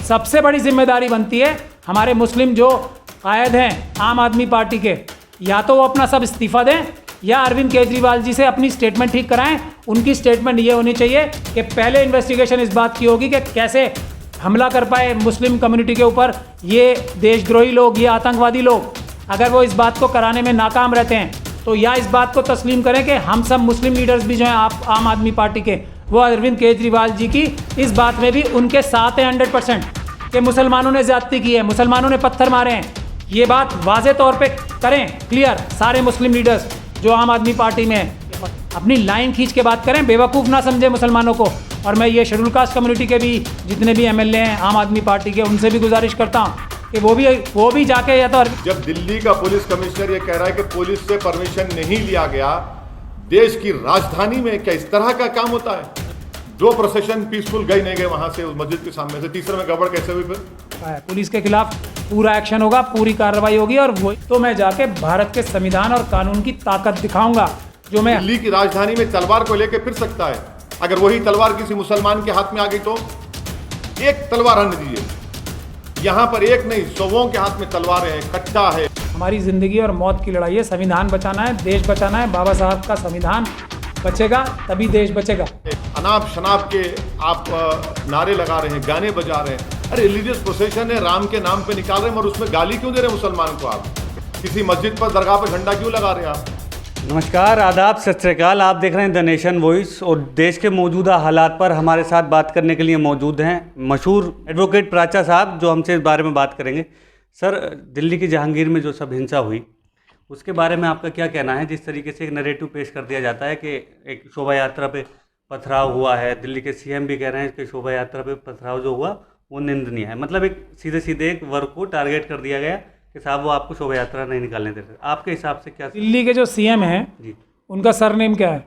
सबसे बड़ी जिम्मेदारी बनती है हमारे मुस्लिम जो कायद हैं आम आदमी पार्टी के, या तो वो अपना सब इस्तीफा दें या अरविंद केजरीवाल जी से अपनी स्टेटमेंट ठीक कराएं। उनकी स्टेटमेंट ये होनी चाहिए कि पहले इन्वेस्टिगेशन इस बात की होगी कि कैसे हमला कर पाए मुस्लिम कम्युनिटी के ऊपर ये देशद्रोही लोग, ये आतंकवादी लोग। अगर वो इस बात को कराने में नाकाम रहते हैं तो या इस बात को तस्लीम करें कि हम सब मुस्लिम लीडर्स भी जो हैं आप आम आदमी पार्टी के, वो अरविंद केजरीवाल जी की इस बात में भी उनके साथ हैं 100% कि मुसलमानों ने ज़्यादती की है, मुसलमानों ने पत्थर मारे हैं। ये बात वाज़े तौर पे करें क्लियर, सारे मुस्लिम लीडर्स जो आम आदमी पार्टी में हैं अपनी लाइन खींच के बात करें, बेवकूफ़ ना समझे मुसलमानों को। और मैं ये शेड्यूल कास्ट कम्युनिटी के भी जितने भी MLA हैं आम आदमी पार्टी के, उनसे भी गुजारिश करता हूँ कि वो भी जाके या तो जब दिल्ली का पुलिस कमिश्नर ये कह रहा है कि पुलिस से परमिशन नहीं लिया गया, देश की राजधानी में क्या इस तरह का काम होता है? 2 प्रोसेशन पीसफुल गए नहीं गए वहां से उस मस्जिद के सामने से, तीसरे में गड़बड़ कैसे हुई? फिर पुलिस के खिलाफ पूरा एक्शन होगा, पूरी कार्रवाई होगी और वो तो मैं जाके भारत के संविधान और कानून की ताकत दिखाऊंगा। जो मैं दिल्ली की राजधानी में तलवार को लेकर फिर सकता है, अगर वही तलवार किसी मुसलमान के हाथ में आ गई तो एक तलवार आने दीजिए, यहाँ पर एक नहीं 100 के हाथ में तलवारें हैं, कट्टा है। हमारी ज़िंदगी और मौत की लड़ाई है, संविधान बचाना है, देश बचाना है। बाबा साहब का संविधान बचेगा तभी देश बचेगा। अनाप शनाप के आप नारे लगा रहे हैं, गाने बजा रहे हैं। अरे रिलीजियस प्रोसेशन है, राम के नाम पे निकाल रहे हैं, और उसमें गाली क्यों दे रहे हैं मुसलमान को? आप किसी मस्जिद पर दरगाह पर झंडा क्यों लगा रहे हैं आप? नमस्कार, आदाब, सत श्री अकाल। आप देख रहे हैं द नेशन वॉइस और देश के मौजूदा हालात पर हमारे साथ बात करने के लिए मौजूद हैं मशहूर एडवोकेट प्राचा साहब, जो हमसे इस बारे में बात करेंगे। सर, दिल्ली की जहांगीर में जो सब हिंसा हुई उसके बारे में आपका क्या कहना है? जिस तरीके से एक नैरेटिव पेश कर दिया जाता है कि एक शोभा यात्रा पे पथराव हुआ है, दिल्ली के CM भी कह रहे हैं कि शोभा यात्रा पे पथराव जो हुआ वो निंदनीय है। मतलब एक सीधे एक वर्ग को टारगेट कर दिया गया कि साहब वो आपको शोभा यात्रा नहीं निकालने देते। आपके हिसाब से क्या? दिल्ली के जो CM हैं जी, उनका सरनेम क्या है?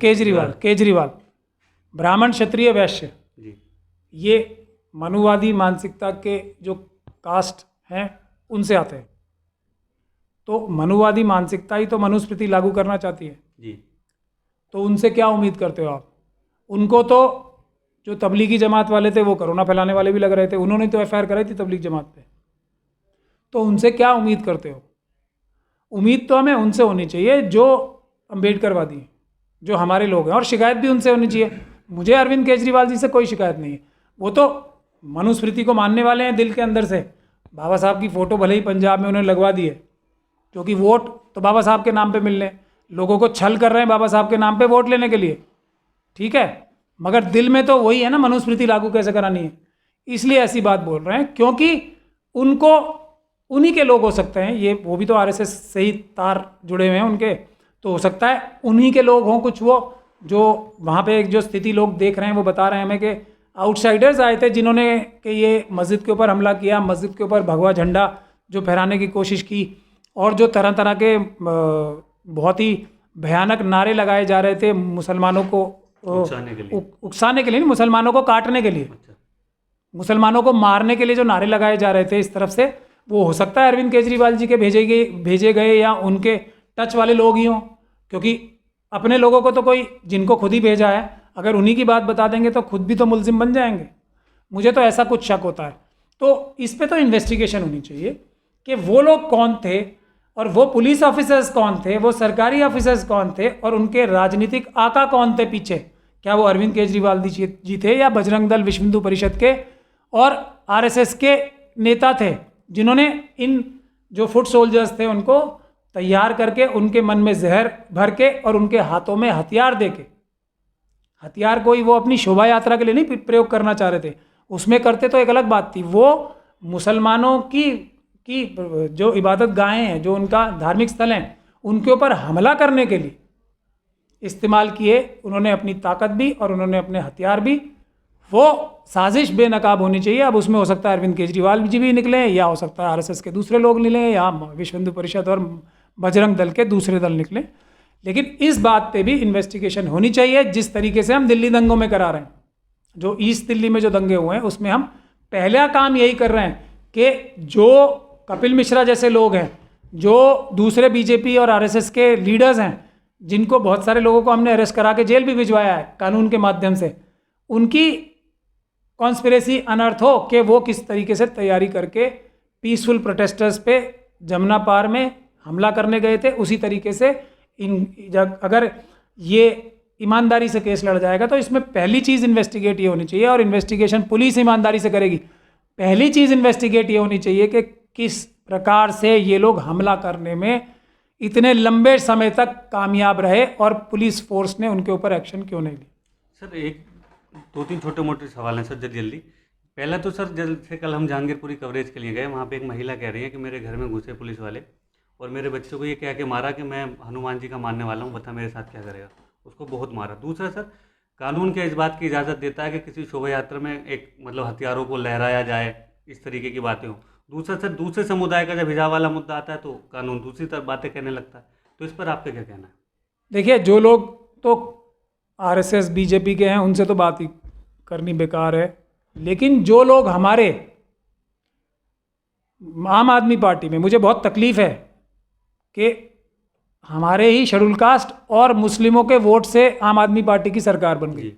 केजरीवाल। ब्राह्मण, क्षत्रिय, वैश्य जी, ये मनुवादी मानसिकता के जो कास्ट हैं उनसे आते हैं। तो मनुवादी मानसिकता ही तो मनुस्मृति लागू करना चाहती है जी। तो उनसे क्या उम्मीद करते हो आप? उनको तो जो तबलीगी जमात वाले थे वो कोरोना फैलाने वाले भी लग रहे थे, उन्होंने तो FIR कराई थी तबलीग जमात पे। तो उनसे क्या उम्मीद करते हो? उम्मीद तो हमें उनसे होनी चाहिए जो अम्बेडकरवादी हैं, जो हमारे लोग हैं, और शिकायत भी उनसे होनी चाहिए। मुझे अरविंद केजरीवाल जी से कोई शिकायत नहीं है, वो तो मनुस्मृति को मानने वाले हैं दिल के अंदर से। बाबा साहब की फ़ोटो भले ही पंजाब में उन्होंने लगवा दी है, क्योंकि वोट तो बाबा साहब के नाम पे मिलने, लोगों को छल कर रहे हैं बाबा साहब के नाम पे वोट लेने के लिए, ठीक है, मगर दिल में तो वही है ना, मनुस्मृति लागू कैसे करानी है। इसलिए ऐसी बात बोल रहे हैं क्योंकि उनको उन्हीं के लोग हो सकते हैं, ये वो भी तो RSS से ही तार जुड़े हुए हैं उनके, तो हो सकता है उन्हीं के लोग हों कुछ, वो जो वहाँ पे एक जो स्थिति लोग देख रहे हैं वो बता रहे हैं हमें कि आउटसाइडर्स आए थे जिन्होंने कि ये मस्जिद के ऊपर हमला किया, मस्जिद के ऊपर भगवा झंडा जो फहराने की कोशिश की, और जो तरह तरह के बहुत ही भयानक नारे लगाए जा रहे थे मुसलमानों को उकसाने के लिए नहीं, मुसलमानों को काटने के लिए। अच्छा। मुसलमानों को मारने के लिए जो नारे लगाए जा रहे थे इस तरफ से, वो हो सकता है अरविंद केजरीवाल जी के भेजे गए या उनके टच वाले लोग ही हों, क्योंकि अपने लोगों को तो कोई, जिनको खुद ही भेजा है, अगर उन्हीं की बात बता देंगे तो खुद भी तो मुलजिम बन जाएंगे। मुझे तो ऐसा कुछ शक होता है। तो इस पे तो इन्वेस्टिगेशन होनी चाहिए कि वो लोग कौन थे, और वो पुलिस ऑफिसर्स कौन थे, वो सरकारी ऑफिसर्स कौन थे, और उनके राजनीतिक आका कौन थे पीछे। क्या वो अरविंद केजरीवाल जी थे या बजरंग दल, विश्व हिंदू परिषद के और RSS के नेता थे, जिन्होंने इन जो फुट सोल्जर्स थे उनको तैयार करके उनके मन में जहर भर के और उनके हाथों में हथियार दे के, हथियार कोई वो अपनी शोभा यात्रा के लिए नहीं प्रयोग करना चाह रहे थे, उसमें करते तो एक अलग बात थी, वो मुसलमानों की जो इबादत गाहें हैं, जो उनका धार्मिक स्थल हैं, उनके ऊपर हमला करने के लिए इस्तेमाल किए उन्होंने अपनी ताकत भी और उन्होंने अपने हथियार भी। वो साजिश बेनकाब होनी चाहिए। अब उसमें हो सकता है अरविंद केजरीवाल जी भी निकले, या हो सकता है RSS के दूसरे लोग निकले, या विश्व हिंदू परिषद और बजरंग दल के दूसरे दल निकले, लेकिन इस बात पे भी इन्वेस्टिगेशन होनी चाहिए। जिस तरीके से हम दिल्ली दंगों में करा रहे हैं, जो ईस्ट दिल्ली में जो दंगे हुए हैं, उसमें हम पहला काम यही कर रहे हैं कि जो कपिल मिश्रा जैसे लोग हैं, जो दूसरे BJP और RSS के लीडर्स हैं, जिनको बहुत सारे लोगों को हमने अरेस्ट करा के जेल भी भिजवाया है कानून के माध्यम से, उनकी कॉन्स्पिरेसी अनर्थ हो कि वो किस तरीके से तैयारी करके पीसफुल प्रोटेस्टर्स पे जमुना पार में हमला करने गए थे, उसी तरीके से अगर ये ईमानदारी से केस लड़ जाएगा तो इसमें पहली चीज़ इन्वेस्टिगेट ये होनी चाहिए, और इन्वेस्टिगेशन पुलिस ईमानदारी से करेगी। पहली चीज़ इन्वेस्टिगेट ये होनी चाहिए कि किस प्रकार से ये लोग हमला करने में इतने लंबे समय तक कामयाब रहे और पुलिस फोर्स ने उनके ऊपर एक्शन क्यों नहीं लिया। सर एक 2-3 छोटे मोटे सवाल हैं सर, जल्दी जल्दी। पहला तो सर, जल्द से कल हम जहांगीरपुरी कवरेज के लिए गए, वहाँ पे एक महिला कह रही है कि मेरे घर में घुसे पुलिस वाले और मेरे बच्चों को ये कह के मारा कि मैं हनुमान जी का मानने वाला हूँ, बता मेरे साथ क्या करेगा। उसको बहुत मारा। दूसरा सर, कानून क्या इस बात की इजाज़त देता है कि किसी शोभा यात्रा में एक मतलब हथियारों को लहराया जाए, इस तरीके की बातें हों। दूसरा सर, दूसरे समुदाय का जब हिजाब वाला मुद्दा आता है तो कानून दूसरी तरफ बातें कहने लगता है, तो इस पर आपका क्या कहना है? देखिए, जो लोग तो आरएसएस बीजेपी के हैं उनसे तो बात ही करनी बेकार है, लेकिन जो लोग हमारे आम आदमी पार्टी में, मुझे बहुत तकलीफ़ है कि हमारे ही शेड्यूल कास्ट और मुस्लिमों के वोट से आम आदमी पार्टी की सरकार बन गई।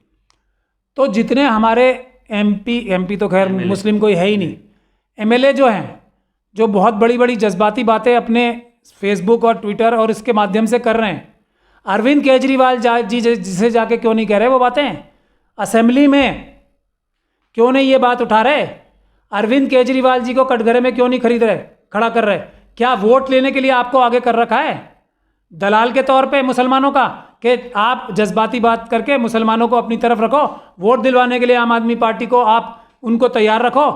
तो जितने हमारे एमपी तो खैर मुस्लिम कोई है ही नहीं, एमएलए जो हैं, जो बहुत बड़ी बड़ी जज्बाती बातें अपने फेसबुक और ट्विटर और इसके माध्यम से कर रहे हैं, अरविंद केजरीवाल जी जिसे जाके क्यों नहीं कह रहे वो बातें? असेंबली में क्यों नहीं ये बात उठा रहे? अरविंद केजरीवाल जी को कटघरे में क्यों नहीं खरीद रहे, खड़ा कर रहे? क्या वोट लेने के लिए आपको आगे कर रखा है दलाल के तौर पे मुसलमानों का, कि आप जज्बाती बात करके मुसलमानों को अपनी तरफ रखो, वोट दिलवाने के लिए आम आदमी पार्टी को आप उनको तैयार रखो,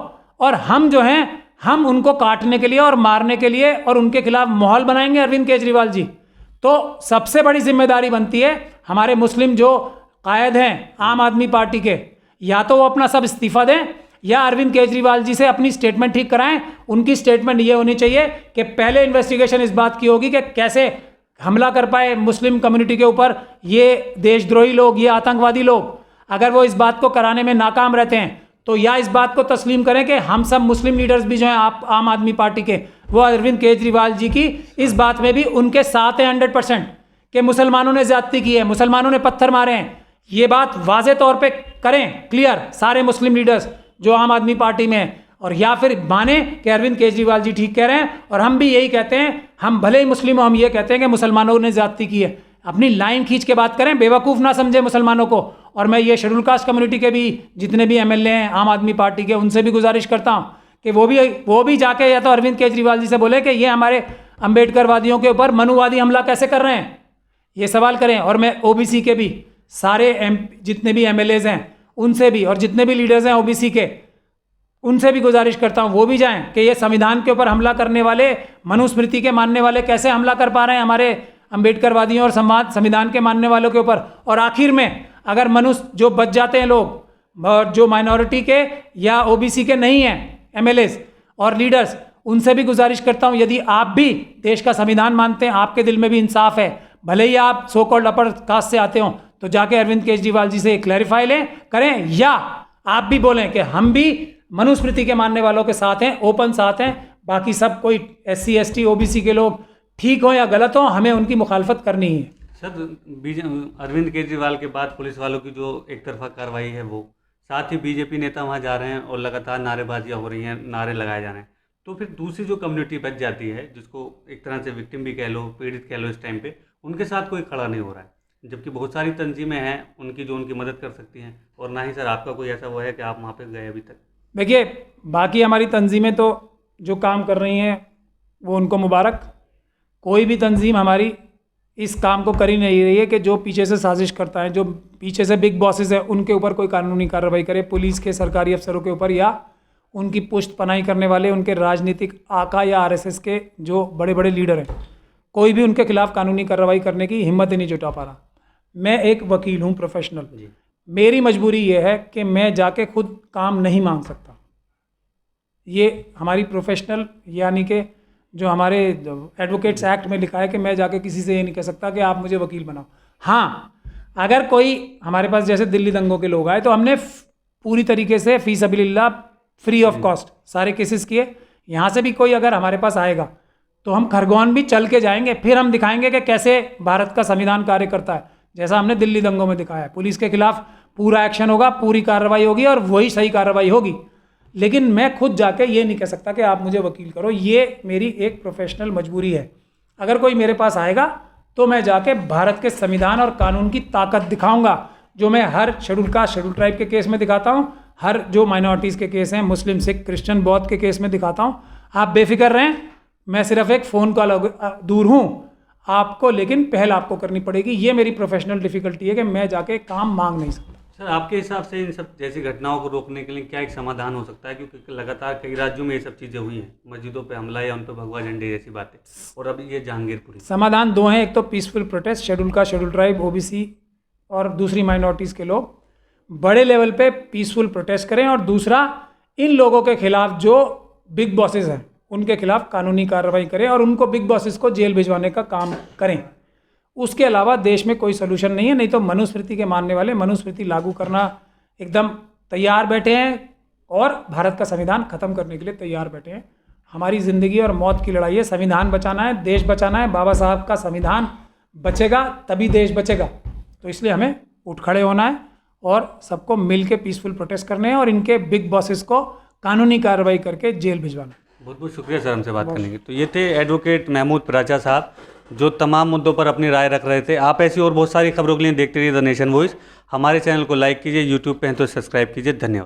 और हम जो हैं हम उनको काटने के लिए और मारने के लिए और उनके खिलाफ माहौल बनाएंगे अरविंद केजरीवाल जी। तो सबसे बड़ी जिम्मेदारी बनती है हमारे मुस्लिम जो कायद हैं आम आदमी पार्टी के, या तो वो अपना सब इस्तीफा दें या अरविंद केजरीवाल जी से अपनी स्टेटमेंट ठीक कराएं। उनकी स्टेटमेंट ये होनी चाहिए कि पहले इन्वेस्टिगेशन इस बात की होगी कि कैसे हमला कर पाए मुस्लिम कम्युनिटी के ऊपर ये देशद्रोही लोग, ये आतंकवादी लोग। अगर वो इस बात को कराने में नाकाम रहते हैं तो या इस बात को तस्लीम करें कि हम सब मुस्लिम लीडर्स भी जो हैं आप आम आदमी पार्टी के, वो अरविंद केजरीवाल जी की इस बात में भी उनके साथ हैं 100% कि मुसलमानों ने ज्यादती की है, मुसलमानों ने पत्थर मारे हैं। ये बात वाजे तौर पे करें क्लियर सारे मुस्लिम लीडर्स जो आम आदमी पार्टी में हैं, और या फिर माने कि अरविंद केजरीवाल जी ठीक कह रहे हैं और हम भी यही कहते हैं, हम भले ही मुस्लिम हो, हम ये कहते हैं कि मुसलमानों ने ज्यादती की है। अपनी लाइन खींच के बात करें, बेवकूफ़ ना समझे मुसलमानों को। और मैं ये शेड्यूल कास्ट कम्युनिटी के भी जितने भी एमएलए हैं आम आदमी पार्टी के, उनसे भी गुजारिश करता हूँ कि वो भी जाके या तो अरविंद केजरीवाल जी से बोले कि ये हमारे अम्बेडकरवादियों के ऊपर मनुवादी हमला कैसे कर रहे हैं, ये सवाल करें। और मैं ओबीसी के भी सारे जितने भी एमएलएज हैं उनसे भी, और जितने भी लीडर्स हैं ओबीसी के, उनसे भी गुजारिश करता हूँ वो भी जाएं कि ये संविधान के ऊपर हमला करने वाले, मनुस्मृति के मानने वाले कैसे हमला कर पा रहे हैं हमारे अम्बेडकरवादियों और संविधान के मानने वालों के ऊपर। और आखिर में अगर मनुष्य जो बच जाते हैं लोग, जो माइनॉरिटी के या ओबीसी के नहीं हैं एमएलएस और लीडर्स, उनसे भी गुजारिश करता हूँ यदि आप भी देश का संविधान मानते हैं, आपके दिल में भी इंसाफ है, भले ही आप सो कॉल्ड अपर कास्ट से आते हों, तो जाके अरविंद केजरीवाल जी से क्लैरिफाई करें, या आप भी बोलें कि हम भी मनुस्मृति के मानने वालों के साथ हैं, ओपन साथ हैं, बाकी सब कोई SC ST OBC के लोग ठीक हो या गलत हो, हमें उनकी मुखालफत करनी है। सर, अरविंद केजरीवाल के बाद पुलिस वालों की जो एक तरफा कार्रवाई है वो, साथ ही बीजेपी नेता वहाँ जा रहे हैं और लगातार नारेबाजियाँ हो रही हैं, नारे लगाए जा रहे हैं, तो फिर दूसरी जो कम्युनिटी बच जाती है, जिसको एक तरह से विक्टिम भी कह लो, पीड़ित कह लो, इस टाइम पे उनके साथ कोई खड़ा नहीं हो रहा है, जबकि बहुत सारी तंजीमें हैं उनकी जो उनकी मदद कर सकती हैं, और ना ही सर आपका कोई ऐसा वो है कि आप वहाँ पे गए अभी तक। देखिए, बाकी हमारी तंजीमें तो जो काम कर रही हैं वो उनको मुबारक। कोई भी तंजीम हमारी इस काम को कर ही नहीं रही है कि जो पीछे से साजिश करता है, जो पीछे से बिग बॉसेस हैं, उनके ऊपर कोई कानूनी कार्रवाई करे, पुलिस के सरकारी अफसरों के ऊपर, या उनकी पुष्ट पनाही करने वाले उनके राजनीतिक आका या आरएसएस के जो बड़े बड़े लीडर हैं, कोई भी उनके खिलाफ कानूनी कार्रवाई करने की हिम्मत ही नहीं जुटा पा रहा। मैं एक वकील हूँ प्रोफेशनल, मेरी मजबूरी ये है कि मैं जाके खुद काम नहीं मांग सकता। ये हमारी प्रोफेशनल यानी कि जो हमारे एडवोकेट्स एक्ट में लिखा है कि मैं जाके किसी से ये नहीं कह सकता कि आप मुझे वकील बनाओ। हाँ, अगर कोई हमारे पास जैसे दिल्ली दंगों के लोग आए तो हमने पूरी तरीके से फी सबीलिल्लाह फ्री ऑफ कॉस्ट सारे केसेस किए। यहाँ से भी कोई अगर हमारे पास आएगा तो हम खरगोन भी चल के जाएंगे, फिर हम दिखाएंगे कि कैसे भारत का संविधान कार्य करता है, जैसा हमने दिल्ली दंगों में दिखाया है। पुलिस के खिलाफ पूरा एक्शन होगा, पूरी कार्रवाई होगी और वही सही कार्रवाई होगी। लेकिन मैं खुद जाके ये नहीं कह सकता कि आप मुझे वकील करो, ये मेरी एक प्रोफेशनल मजबूरी है। अगर कोई मेरे पास आएगा तो मैं जाके भारत के संविधान और कानून की ताकत दिखाऊंगा, जो मैं हर शेड्यूल कास्ट शेड्यूल ट्राइब के केस में दिखाता हूँ, हर जो माइनॉरिटीज़ के केस हैं, मुस्लिम, सिख, क्रिश्चियन, बौद्ध के केस में दिखाता हूँ। आप बेफिक्र रहें, मैं सिर्फ एक फ़ोन कॉल दूर हूँ आपको, लेकिन पहल आपको करनी पड़ेगी। ये मेरी प्रोफेशनल डिफ़िकल्टी है कि मैं जाके काम मांग नहीं सकता। सर, आपके हिसाब से इन सब जैसी घटनाओं को रोकने के लिए क्या एक समाधान हो सकता है? क्योंकि लगातार कई राज्यों में ये सब चीज़ें हुई हैं, मस्जिदों पे हमला या उन पे भगवा झंडे जैसी बातें, और अब ये जहांगीरपुरी। समाधान दो हैं, एक तो peaceful protest, schedule caste schedule tribe, OBC और दूसरी माइनॉरिटीज़ के लोग बड़े लेवल पे पीसफुल प्रोटेस्ट करें, और दूसरा इन लोगों के खिलाफ जो बिग बॉसेस हैं उनके खिलाफ कानूनी कार्रवाई करें और उनको बिग बॉसेस को जेल भिजवाने का काम करें। उसके अलावा देश में कोई सोल्यूशन नहीं है। नहीं तो मनुस्मृति के मानने वाले मनुस्मृति लागू करना एकदम तैयार बैठे हैं और भारत का संविधान खत्म करने के लिए तैयार बैठे हैं। हमारी ज़िंदगी और मौत की लड़ाई है, संविधान बचाना है, देश बचाना है। बाबा साहब का संविधान बचेगा तभी देश बचेगा। तो इसलिए हमें उठ खड़े होना है और सबको मिल के पीसफुल प्रोटेस्ट करने हैं और इनके बिग बॉसेस को कानूनी कार्रवाई करके जेल भिजवाना है। बहुत बहुत शुक्रिया सर हमसे बात करने की। तो ये थे एडवोकेट महमूद प्राचा साहब, जो तमाम मुद्दों पर अपनी राय रख रहे थे। आप ऐसी और बहुत सारी खबरों के लिए देखते रहिए द नेशन वॉइस। हमारे चैनल को लाइक कीजिए, यूट्यूब पे हैं तो सब्सक्राइब कीजिए। धन्यवाद।